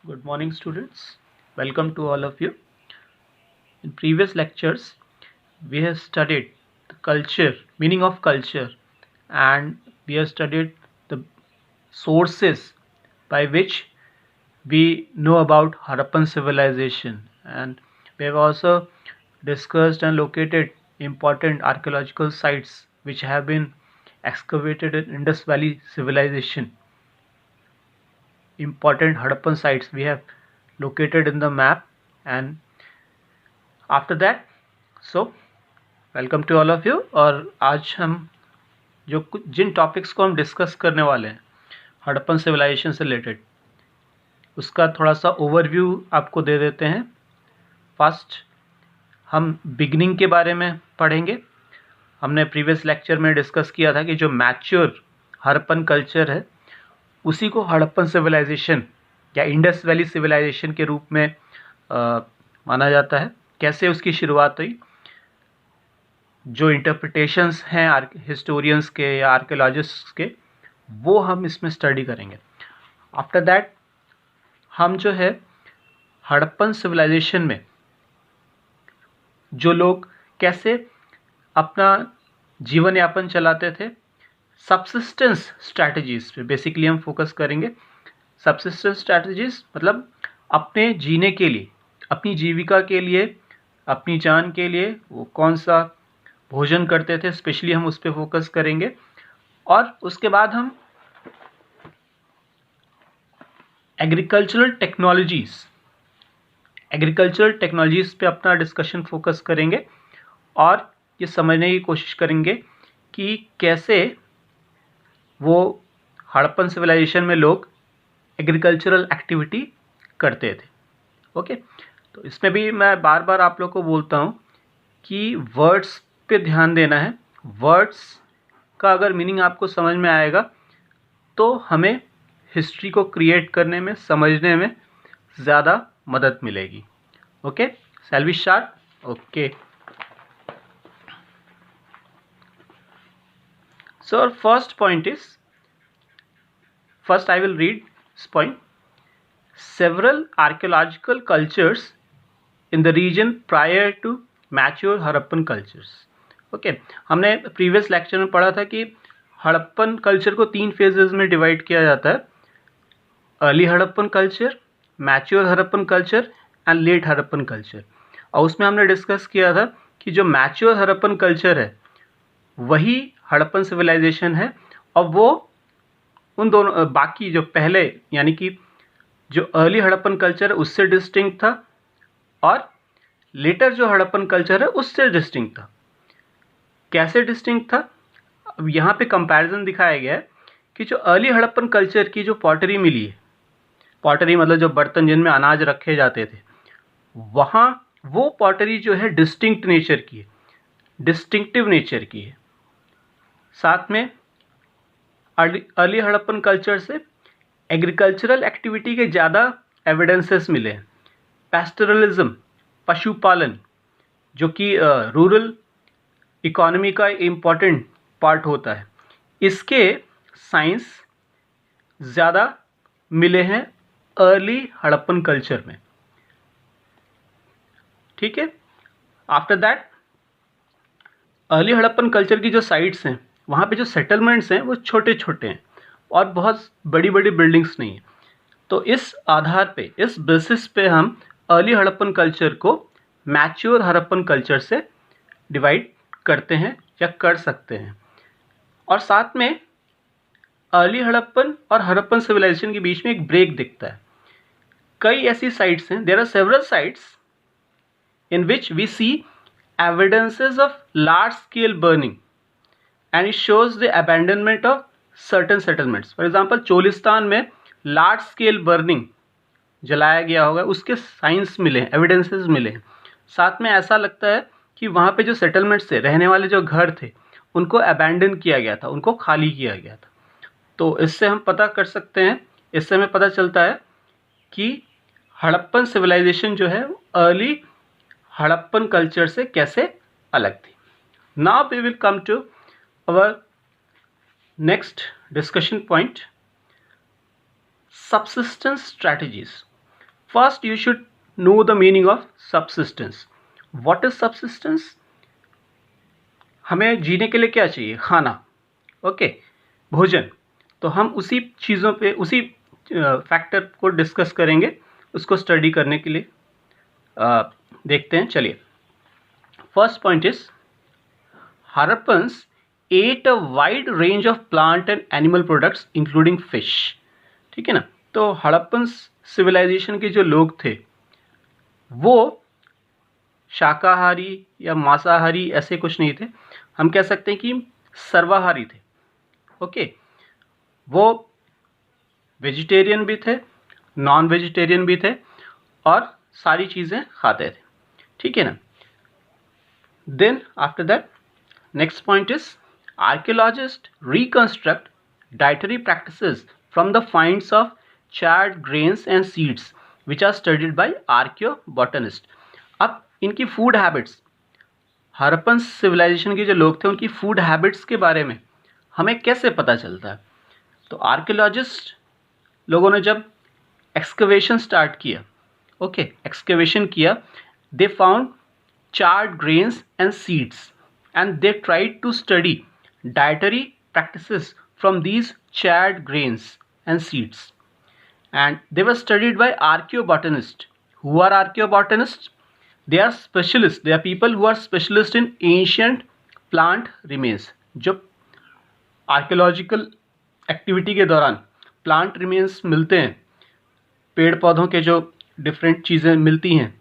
Good morning, students. Welcome to all of you. In previous lectures, we have studied the culture, meaning of culture, and we have studied the sources by which we know about Harappan civilization, and we have also discussed and located important archaeological sites which have been excavated in Indus Valley civilization. Important Harappan sites we have located in the map, and after that, so welcome to all of you. और आज हम जो कुछ जिन topics को हम discuss करने वाले हैं हड़प्पन सिविलाइजेशन से रिलेटेड, उसका थोड़ा सा ओवरव्यू आपको दे देते हैं। फर्स्ट हम बिगनिंग के बारे में पढ़ेंगे। हमने प्रीवियस लेक्चर में डिस्कस किया था कि जो मैच्योर हड़प्पन कल्चर है उसी को हड़प्पन सिविलाइजेशन या इंडस वैली सिविलाइजेशन के रूप में माना जाता है। कैसे उसकी शुरुआत हुई, जो इंटरप्रिटेशंस हैं हिस्टोरियंस के या आर्कियोलॉजिस्ट्स के, वो हम इसमें स्टडी करेंगे। आफ्टर दैट हम जो है हड़प्पन सिविलाइजेशन में जो लोग कैसे अपना जीवन यापन चलाते थे, सबसिस्टेंस स्ट्रैटेजीज पे बेसिकली हम फोकस करेंगे। सबसिस्टेंस स्ट्रैटेजीज मतलब अपने जीने के लिए, अपनी जीविका के लिए, अपनी जान के लिए वो कौन सा भोजन करते थे, स्पेशली हम उस पर फोकस करेंगे। और उसके बाद हम एग्रीकल्चरल टेक्नोलॉजीज पे अपना डिस्कशन फोकस करेंगे और ये समझने की कोशिश करेंगे कि कैसे वो हड़प्पन सिविलाइजेशन में लोग एग्रीकल्चरल एक्टिविटी करते थे। ओके, तो इसमें भी मैं बार बार आप लोग को बोलता हूँ कि वर्ड्स पे ध्यान देना है। वर्ड्स का अगर मीनिंग आपको समझ में आएगा तो हमें हिस्ट्री को क्रिएट करने में, समझने में ज़्यादा मदद मिलेगी। Okay, shall we start? Okay, so our first point is, first I will read this point. Several archaeological cultures in the region prior to mature Harappan cultures. Okay, हमने प्रीवियस लेक्चर में पढ़ा था कि हड़प्पन कल्चर को 3 phases में divide किया जाता है: early Harappan culture, mature Harappan culture and let Harappan culture. और उसमें हमने डिस्कस किया था कि जो मैच्योर हड़प्पन कल्चर है वही हड़प्पन सिविलाइजेशन है, और वो उन दोनों बाकी जो पहले यानी कि जो अर्ली हड़प्पन कल्चर है उससे डिस्टिंक्ट था, और लेटर जो हड़प्पन कल्चर है उससे डिस्टिंक्ट था। कैसे डिस्टिंक्ट था? अब यहाँ पे कंपैरिजन दिखाया गया है कि जो अर्ली हड़प्पन कल्चर की जो पॉटरी मिली है, पॉटरी मतलब जो बर्तन जिनमें अनाज रखे जाते थे, वहाँ वो पॉटरी जो है डिस्टिंक्ट नेचर की है, डिस्टिंक्टिव नेचर की है। साथ में अर्ली हड़प्पन कल्चर से एग्रीकल्चरल एक्टिविटी के ज़्यादा एविडेंसेस मिले हैं। पैस्टरलिज्म, पशुपालन, जो कि रूरल इकोनॉमी का इम्पॉर्टेंट पार्ट होता है, इसके साइंस ज़्यादा मिले हैं अर्ली हड़प्पन कल्चर में। ठीक है, after that early Harappan culture की जो साइट्स हैं वहाँ पे जो सेटलमेंट्स हैं वो छोटे छोटे हैं और बहुत बड़ी बड़ी बिल्डिंग्स नहीं है। तो इस आधार पे, इस बेसिस पे हम अर्ली हड़प्पन कल्चर को मैच्योर हड़प्पन कल्चर से डिवाइड करते हैं या कर सकते हैं। और साथ में अर्ली हड़प्पन और हड़प्पन सिविलाइजेशन के बीच में एक ब्रेक दिखता है। कई ऐसी साइट्स हैं, there are several sites in which we see evidences of large scale burning and it shows the abandonment of certain settlements. For example, Cholistan में लार्ज स्केल बर्निंग जलाया गया होगा, उसके साइंस मिले हैं, एविडेंसेस मिले हैं। साथ में ऐसा लगता है कि वहाँ पे जो सेटलमेंट्स थे, रहने वाले जो घर थे, उनको अबैंडन किया गया था, उनको खाली किया गया था। तो इससे हम पता कर सकते हैं, इससे हमें पता चलता है कि हड़प्पन सिविलाइजेशन जो है अर्ली हड़प्पन कल्चर से कैसे अलग थी। Now we will come to our next discussion point, subsistence strategies. First, you should know the meaning of subsistence. What is subsistence? हमें जीने के लिए क्या चाहिए? खाना, ओके, भोजन. तो हम उसी चीज़ों पे, उसी फैक्टर को डिस्कस करेंगे, उसको स्टडी करने के लिए देखते हैं. चलिए, first point is Harappans ate a wide range of plant and animal products including fish. ठीक है ना. तो हड़प्पन्स सिविलाइजेशन के जो लोग थे वो शाकाहारी या मांसाहारी ऐसे कुछ नहीं थे. हम कह सकते हैं कि सर्वाहारी थे. ओके, वो वेजिटेरियन भी थे, नॉन वेजिटेरियन भी थे और सारी चीज़ें खाते थे. ठीक है ना. Then after that next point is archaeologists reconstruct dietary practices from the finds of charred grains and seeds which are studied by archaeobotanists. अब इनकी फूड हैबिट्स, हड़प्पन सिविलाइजेशन के जो लोग थे उनकी फूड हैबिट्स के बारे में हमें कैसे पता चलता है? तो आर्कियोलॉजिस्ट लोगों ने जब एक्सकवेशन स्टार्ट किया, ओके, एक्सकवेशन किया, they found charred grains and seeds and they tried to study dietary practices from these charred grains and seeds, and they were studied by archaeobotanists. Who are archaeobotanists? They are specialists. They are people who are specialists in ancient plant remains. जो archaeological activity के दौरान plant remains मिलते हैं, पेड़ पौधों के जो different चीज़ें मिलती हैं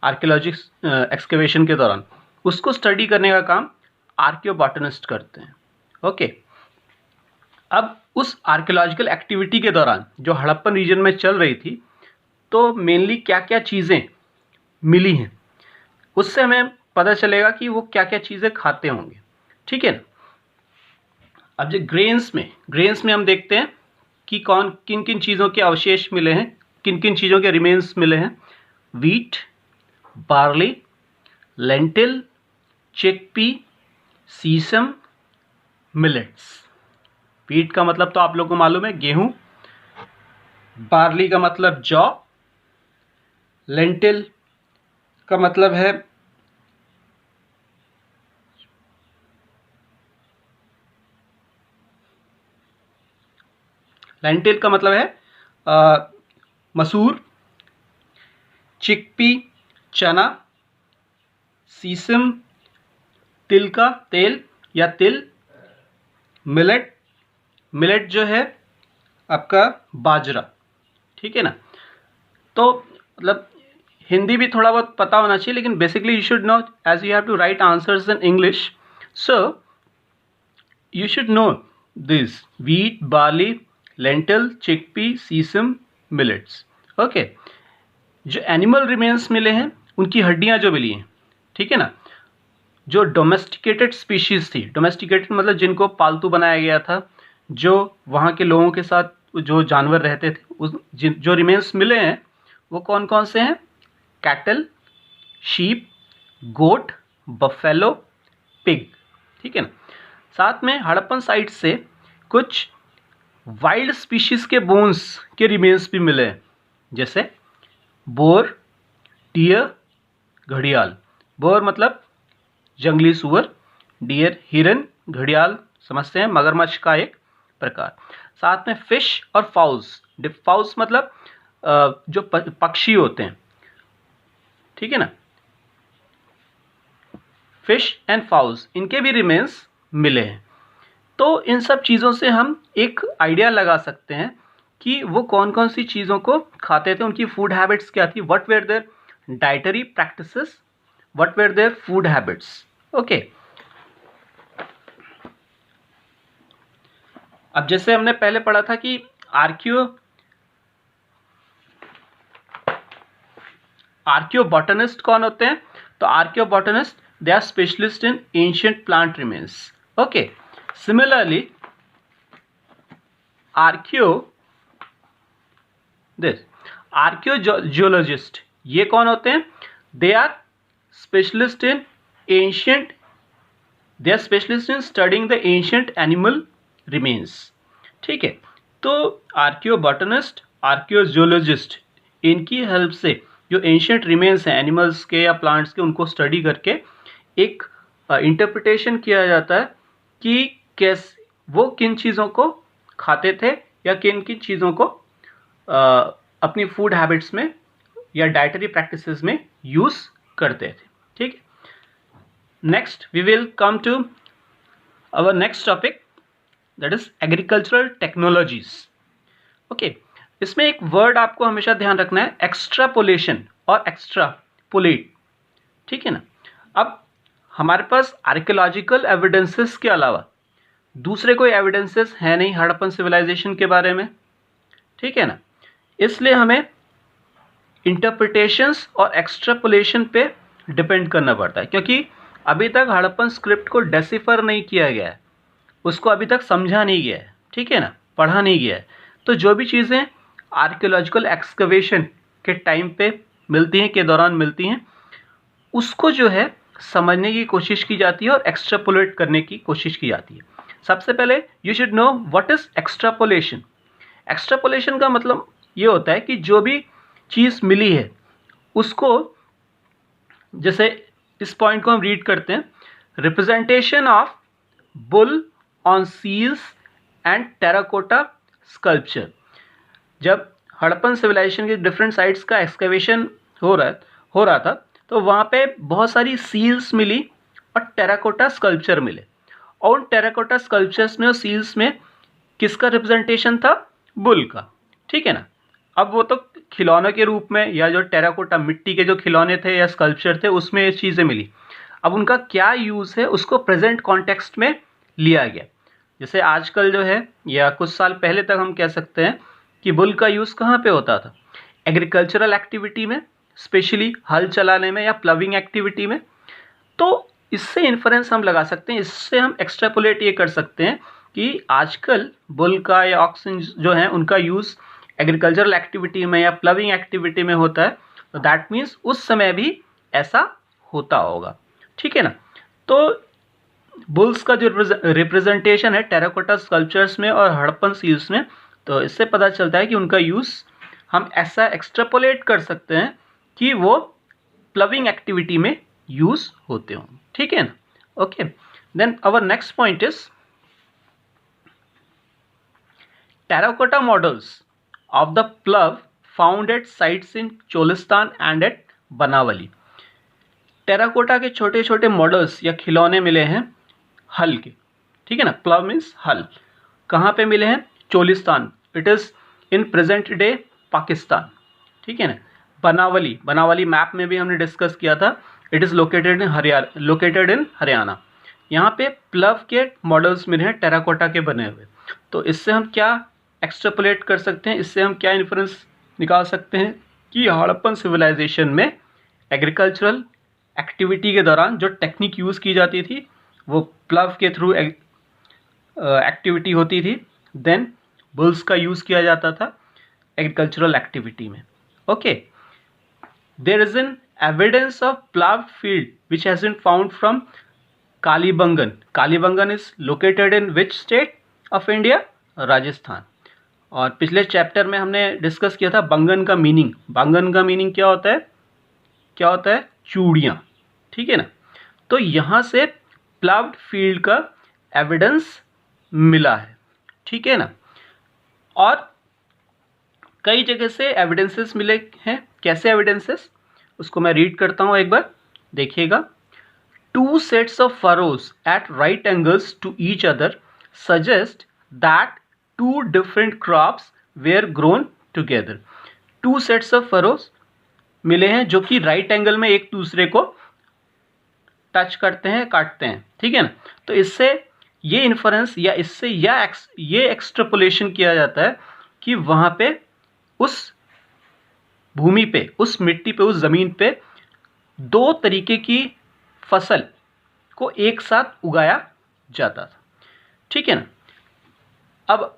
आर्कियोलॉजिक एक्सकवेशन के दौरान, उसको स्टडी करने का काम आर्कियोबॉटनिस्ट करते हैं. ओके, अब उस आर्कियोलॉजिकल एक्टिविटी के दौरान जो हड़प्पन रीजन में चल रही थी, तो मेनली क्या क्या चीज़ें मिली हैं उससे हमें पता चलेगा कि वो क्या क्या चीज़ें खाते होंगे. ठीक है ना. अब जो ग्रेन्स में हम देखते हैं कि किन किन चीज़ों के अवशेष मिले हैं, किन किन चीज़ों के रिमेन्स मिले हैं. Wheat, barley, lentil, chickpea, sesame, millets. Wheat का मतलब तो आप लोगों को मालूम है, गेहूं. बार्ली का मतलब जौ. लेंटिल का मतलब है मसूर. चिकपी चना. सीसम तिल का तेल या तिल. मिलेट जो है आपका बाजरा. ठीक है ना. तो मतलब हिंदी भी थोड़ा बहुत पता होना चाहिए, लेकिन basically you should know, as you have to write answers in English, so you should know this: wheat, barley, lentil, chickpea, sesame, millets. Okay, जो एनिमल रिमेन्स मिले हैं उनकी हड्डियां जो मिली हैं, ठीक है ना, जो डोमेस्टिकेटेड स्पीशीज़ थी, डोमेस्टिकेटेड मतलब जिनको पालतू बनाया गया था, जो वहाँ के लोगों के साथ जो जानवर रहते थे, उस जो रिमेन्स मिले हैं वो कौन कौन से हैं? कैटल, शीप, गोट, बफेलो, पिग. ठीक है ना. साथ में हड़प्पन साइट से कुछ वाइल्ड स्पीशीज़ के बोन्स के रिमेन्स भी मिले हैं, जैसे बोर, डियर, घड़ियाल. बोर मतलब जंगली सुअर, डियर हिरन, घड़ियाल समझते हैं मगरमच्छ का एक प्रकार. साथ में फिश और फाउल्स. फाउल्स मतलब जो पक्षी होते हैं. ठीक है ना. फिश एंड फाउल्स, इनके भी रिमेन्स मिले हैं. तो इन सब चीज़ों से हम एक आइडिया लगा सकते हैं कि वो कौन कौन सी चीज़ों को खाते थे, उनकी फूड हैबिट्स क्या थी, what were their dietary practices, what were their food habits. Okay, अब जैसे हमने पहले पढ़ा था कि आर्कियोबॉटनिस्ट कौन होते हैं, तो archaeobotanist they are specialist in ancient plant remains. Okay, similarly archaeogeologist ये कौन होते हैं? They are specialist in studying the ancient animal remains. ठीक है. तो आर्कियोबॉटनिस्ट, आर्कियोजियोलॉजिस्ट इनकी हेल्प से जो एंशियंट रिमेन्स हैं एनिमल्स के या प्लांट्स के, उनको स्टडी करके एक इंटरप्रिटेशन किया जाता है कि कैसे वो किन चीज़ों को खाते थे या किन किन चीज़ों को अपनी फूड हैबिट्स में या डाइटरी प्रैक्टिसेस में यूज़ करते थे। ठीक है, next we will come to our next topic, that is agricultural technologies. Okay, इसमें एक वर्ड आपको हमेशा ध्यान रखना है, एक्स्ट्रापोलेशन और एक्स्ट्रापोलेट। ठीक है ना। अब हमारे पास आर्कियोलॉजिकल एविडेंसेस के अलावा दूसरे कोई एविडेंसेस है नहीं हड़प्पन सिविलाइजेशन के बारे में। ठीक है ना, इसलिए हमें इंटरप्रिटेशंस और एक्स्ट्रापोलेशन पे डिपेंड करना पड़ता है, क्योंकि अभी तक हड़प्पन स्क्रिप्ट को डेसिफर नहीं किया गया है, उसको अभी तक समझा नहीं गया है। ठीक है ना, पढ़ा नहीं गया है। तो जो भी चीज़ें आर्कियोलॉजिकल एक्सकवेशन के टाइम पे मिलती हैं, के दौरान मिलती हैं, उसको जो है समझने की कोशिश की जाती है और एक्स्ट्रापोलेट करने की कोशिश की जाती है। सबसे पहले you should know what is extrapolation. Extrapolation का मतलब ये होता है कि जो भी चीज़ मिली है उसको, जैसे इस पॉइंट को हम रीड करते हैं, representation of bull on seals and terracotta sculpture. जब हड़प्पन सिविलाइजेशन के डिफरेंट साइट्स का एक्सकवेशन हो रहा था तो वहाँ पे बहुत सारी सील्स मिली और टेराकोटा स्कल्पचर मिले, और उन टेराकोटा स्कल्पचर्स में और सील्स में किसका रिप्रेजेंटेशन था? बुल का। ठीक है ना। अब वो तो खिलौनों के रूप में, या जो टेराकोटा मिट्टी के जो खिलौने थे या स्कल्पचर थे उसमें ये चीज़ें मिली। अब उनका क्या यूज़ है उसको प्रेजेंट कॉन्टेक्स्ट में लिया गया। जैसे आजकल जो है या कुछ साल पहले तक हम कह सकते हैं कि बुल का यूज़ कहाँ पे होता था? एग्रीकल्चरल एक्टिविटी में, स्पेशली हल चलाने में या प्लविंग एक्टिविटी में। तो इससे इन्फरेंस हम लगा सकते हैं, इससे हम एक्स्ट्रापोलेट ये कर सकते हैं कि आजकल बुल का या ऑक्सन जो है उनका यूज़ एग्रीकल्चरल एक्टिविटी में या प्लविंग एक्टिविटी में होता है, तो दैट मीन्स उस समय भी ऐसा होता होगा। ठीक है ना। तो बुल्स का जो रिप्रेजेंटेशन है टेराकोटा स्कल्पचर्स में और हड़प्पन सील्स में, तो इससे पता चलता है कि उनका यूज़ हम ऐसा एक्स्ट्रापोलेट कर सकते हैं कि वो प्लविंग एक्टिविटी में यूज़ होते हों। ठीक है ना। Okay, then our next point is terracotta models of the plough found at sites in Cholistan and at Banawali. Terracotta के छोटे छोटे मॉडल्स या खिलौने मिले हैं हल के। ठीक है ना, प्लव मीन्स हल। कहाँ पे मिले हैं? Cholistan, it is in present day Pakistan. ठीक है ना। बनावली, बनावली मैप में भी हमने डिस्कस किया था, it is located in Haryana. यहाँ पे प्लव के मॉडल्स मिले हैं टेराकोटा के बने हुए। तो इससे हम क्या एक्स्ट्रापोलेट कर सकते हैं, इससे हम क्या इन्फ्रेंस निकाल सकते हैं कि हड़प्पन सिविलाइजेशन में एग्रीकल्चरल एक्टिविटी के दौरान जो टेक्निक यूज़ की जाती थी वो प्लव के थ्रू एक्टिविटी होती थी। देन बुल्स का यूज़ किया जाता था एग्रीकल्चरल एक्टिविटी में। Okay, there is an evidence of ploughed field which has been found from Kalibangan. Kalibangan is located in which state of India? Rajasthan. और पिछले चैप्टर में हमने डिस्कस किया था बंगन का मीनिंग। बंगन का मीनिंग क्या होता है? क्या होता है? चूड़ियाँ। ठीक है ना। तो यहाँ से प्लाव्ड फील्ड का एविडेंस मिला है। ठीक है ना। और कई जगह से एविडेंसेस मिले हैं। कैसे एविडेंसेस? उसको मैं रीड करता हूँ एक बार, देखिएगा। 2 sets of furrows at right angles to each other suggest that 2 different crops were grown together. 2 sets of furrows मिले हैं जो कि राइट एंगल में एक दूसरे को टच करते हैं, काटते हैं। ठीक है ना। तो इससे ये इन्फरेंस या इससे ये एक्सट्रापोलेशन किया जाता है कि वहाँ पे उस भूमि पे, उस मिट्टी पे, उस ज़मीन पे 2 तरीके की फसल को एक साथ उगाया जाता था। ठीक है ना। अब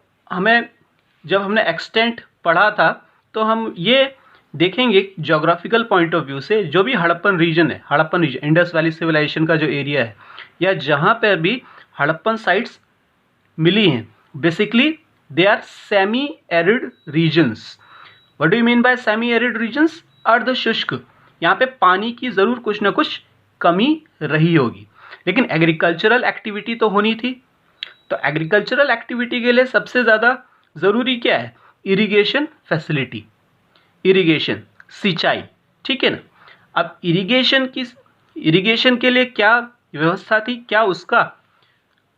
जब हमने एक्सटेंट पढ़ा था तो हम ये देखेंगे ज्योग्राफिकल पॉइंट ऑफ व्यू से, जो भी हड़प्पन रीजन है, Harappan region Indus valley civilization का जो एरिया है या जहाँ पर भी हड़प्पन साइट्स मिली हैं, basically they are semi arid regions. What do you mean by semi arid regions? अर्ध शुष्क, यहाँ पे पानी की ज़रूर कुछ ना कुछ कमी रही होगी, लेकिन एग्रीकल्चरल एक्टिविटी तो होनी थी। तो एग्रीकल्चरल एक्टिविटी के लिए सबसे ज़्यादा ज़रूरी क्या है? इरिगेशन फैसिलिटी, इरिगेशन, सिंचाई, ठीक है ना। अब इरिगेशन के लिए क्या व्यवस्था थी? क्या उसका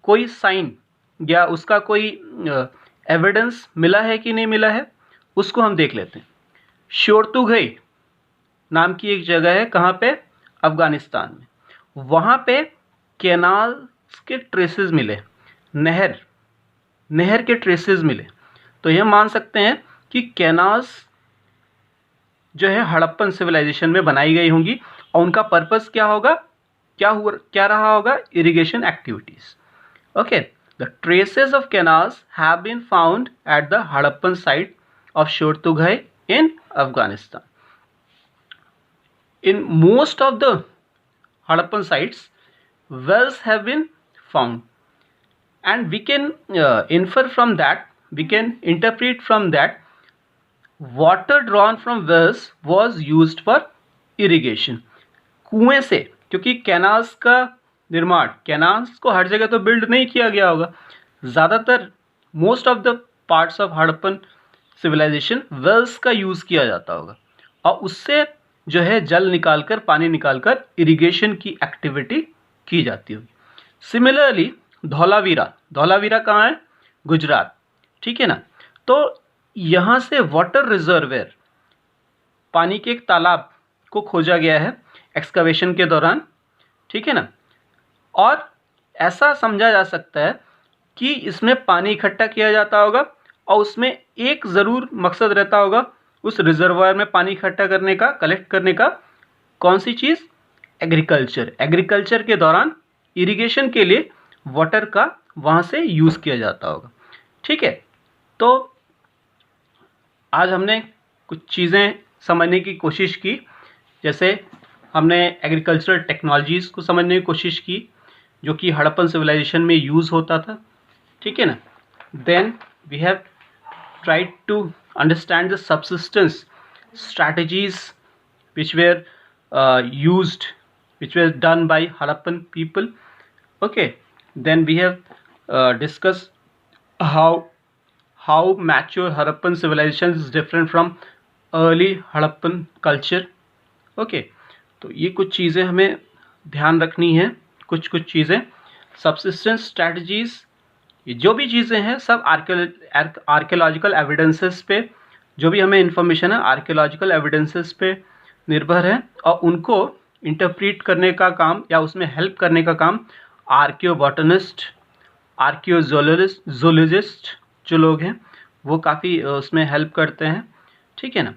कोई साइन या उसका कोई एविडेंस मिला है कि नहीं मिला है, उसको हम देख लेते हैं। शोरतुगई नाम की एक जगह है, कहाँ पे? अफगानिस्तान में। वहाँ पे कैनाल्स के ट्रेसेस मिले, नहर के ट्रेसेस मिले। तो यह मान सकते हैं कि कैनाल्स जो है हड़प्पन सिविलाइजेशन में बनाई गई होंगी, और उनका पर्पस क्या होगा, क्या रहा होगा? Irrigation activities. Okay, the traces of canals have been found at the Harappan site of Shortugai in Afghanistan. In most of the Harappan sites, wells have been found, and we can infer from that, we can interpret from that, water drawn from wells was used for irrigation. कुएं से, क्योंकि canals का निर्माण, canals को हर जगह तो build नहीं किया गया होगा, ज़्यादातर most of the parts of Harappan civilization wells का यूज़ किया जाता होगा, और उससे जो है जल निकालकर, पानी निकालकर इरिगेशन की एक्टिविटी की जाती होगी. सिमिलरली धौलावीरा कहाँ है? गुजरात, ठीक है ना. तो यहाँ से वाटर रिजर्वेयर, पानी के एक तालाब को खोजा गया है एक्सकवेशन के दौरान, ठीक है ना. और ऐसा समझा जा सकता है कि इसमें पानी इकट्ठा किया जाता होगा, और उसमें एक ज़रूर मकसद रहता होगा उस रिजर्वायर में पानी इकट्ठा करने का, कलेक्ट करने का. कौन सी चीज़? एग्रीकल्चर के दौरान इरिगेशन के लिए वाटर का वहाँ से यूज़ किया जाता होगा, ठीक है. तो आज हमने कुछ चीज़ें समझने की कोशिश की, जैसे हमने एग्रीकल्चरल टेक्नोलॉजीज़ को समझने की कोशिश की जो कि हड़प्पन सिविलाइजेशन में यूज़ होता था, ठीक है ना. Then we have tried to understand the subsistence strategies which were used, which were done by Harappan people. Okay, then we have discussed how mature Harappan civilization is different from early Harappan culture. Okay, तो ये कुछ चीज़ें हमें ध्यान रखनी है, कुछ चीज़ें. subsistence strategies, ये जो भी चीज़ें हैं सब आर्कियोलॉजिकल एविडेंसेस पे, जो भी हमें इन्फॉर्मेशन है आर्कियोलॉजिकल एविडेंसेस पे निर्भर है, और उनको इंटरप्रीट करने का काम या उसमें हेल्प करने का काम आर्कियोबॉटनिस्ट, आर्कियोजोलॉजिस्ट जो लोग हैं वो काफ़ी उसमें हेल्प करते हैं, ठीक है ना.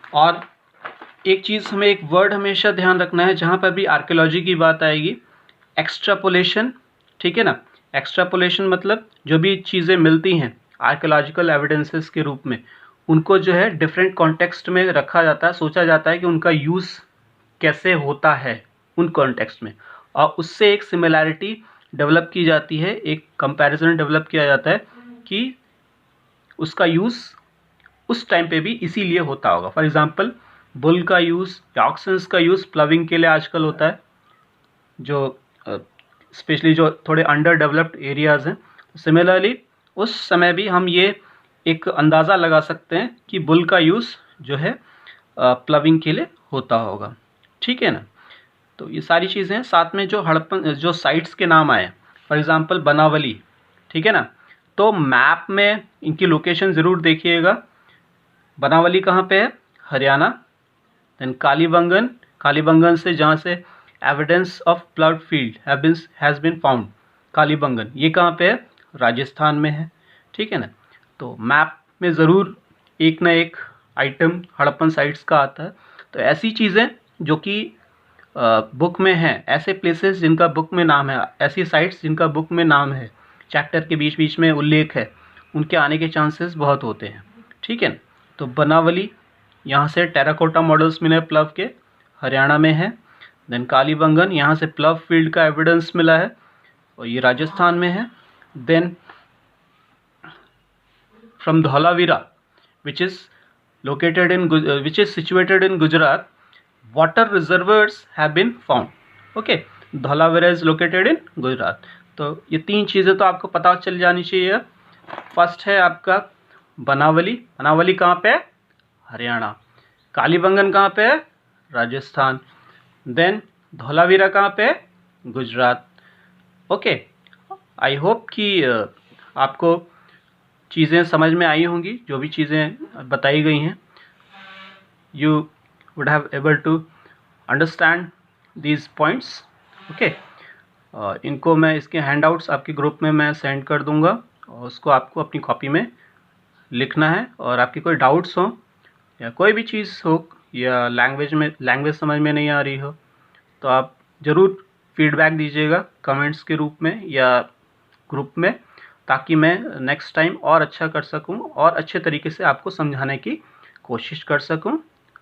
और एक चीज़ हमें, एक वर्ड हमेशा ध्यान रखना है जहाँ पर भी आर्कियोलॉजी की बात आएगी, एक्स्ट्रापोलेशन, ठीक है ना. एक्स्ट्रापोलेशन मतलब जो भी चीज़ें मिलती हैं आर्कियोलॉजिकल एविडेंसेस के रूप में, उनको जो है डिफरेंट कॉन्टेक्स्ट में रखा जाता है, सोचा जाता है कि उनका यूज़ कैसे होता है उन कॉन्टेक्स्ट में, और उससे एक सिमिलैरिटी डेवलप की जाती है, एक कंपैरिजन डेवलप किया जाता है कि उसका यूज़ उस टाइम पे भी इसीलिए होता होगा. फॉर एग्जांपल बुल का यूज़ या ऑक्सन्स का यूज़ प्लविंग के लिए आजकल होता है, जो स्पेशली जो थोड़े अंडर डेवलप्ड एरियाज़ हैं. सिमिलरली उस समय भी हम ये एक अंदाज़ा लगा सकते हैं कि बुल का यूज़ जो है प्लविंग के लिए होता होगा, ठीक है ना. तो ये सारी चीज़ें हैं. साथ में जो हड़प्पन जो साइट्स के नाम आए, फॉर एग्ज़ाम्पल बनावली, ठीक है ना. तो मैप में इनकी लोकेशन ज़रूर देखिएगा. बनावली कहाँ पे है? हरियाणा. देन कालीबंगन से जहाँ से evidence of plot field has been found, Kalibangan ये कहाँ पे है? राजस्थान में है, ठीक है ना. तो मैप में ज़रूर एक ना एक आइटम हड़प्पन साइट्स का आता है. तो ऐसी चीज़ें जो कि बुक में हैं, ऐसे प्लेसेस जिनका बुक में नाम है, ऐसी साइट्स जिनका बुक में नाम है, चैप्टर के बीच बीच में उल्लेख है, उनके आने के चांसेस बहुत होते हैं, ठीक है ना. तो बनावली यहाँ से टेराकोटा मॉडल्स मिले प्लव के, हरियाणा में है. देन कालीबंगन यहाँ से प्लव फील्ड का एविडेंस मिला है और ये राजस्थान में है. Then from Dholavira which is located in which is situated in Gujarat, water reservoirs have been found. Okay, Dholavira is located in Gujarat. तो ये तीन चीज़ें तो आपको पता चल जानी चाहिए. फर्स्ट है आपका बनावली. बनावली कहाँ पे है? हरियाणा. कालीबंगन कहाँ पे है? राजस्थान. देन धौलावीरा कहाँ पे है? गुजरात. ओके, आई होप कि आपको चीज़ें समझ में आई होंगी, जो भी चीज़ें बताई गई हैं. You would have able to understand these points. Okay, इनको मैं, इसके हैंडआउट्स आपके ग्रुप में मैं सेंड कर दूंगा और उसको आपको अपनी कॉपी में लिखना है. और आपकी कोई डाउट्स हो या कोई भी चीज़ हो या लैंग्वेज समझ में नहीं आ रही हो तो आप ज़रूर फीडबैक दीजिएगा कमेंट्स के रूप में या ग्रुप में, ताकि मैं नेक्स्ट टाइम और अच्छा कर सकूं और अच्छे तरीके से आपको समझाने की कोशिश कर सकूं.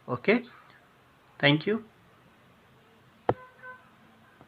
Okay, thank you.